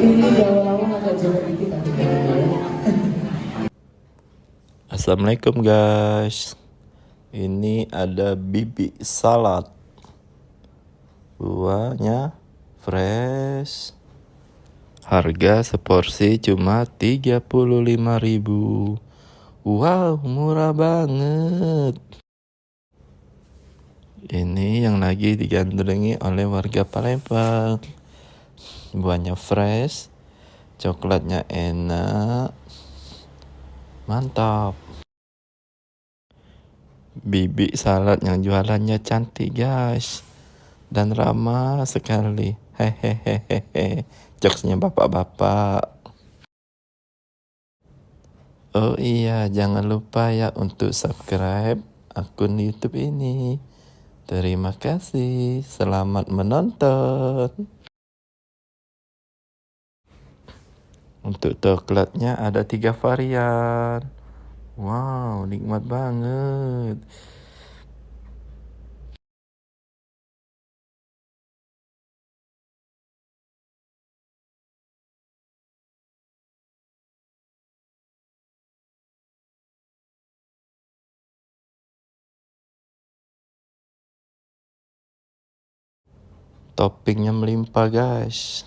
Ini lawang-lawang agak jauh dikit nanti ya. Assalamualaikum guys. Ini ada bibi salad. Buahnya fresh. Harga seporsi cuma 35.000. Wow, murah banget. Ini yang lagi digandrungi oleh warga Palembang. Buahnya fresh, coklatnya enak. Mantap. Bibi salad yang jualannya cantik guys, dan ramah sekali. Hehehehe. Jokesnya bapak-bapak. Oh iya, jangan lupa ya untuk subscribe akun YouTube ini. Terima kasih. Selamat menonton. Untuk coklatnya ada 3 varian. Wow, nikmat banget. Toppingnya melimpah guys.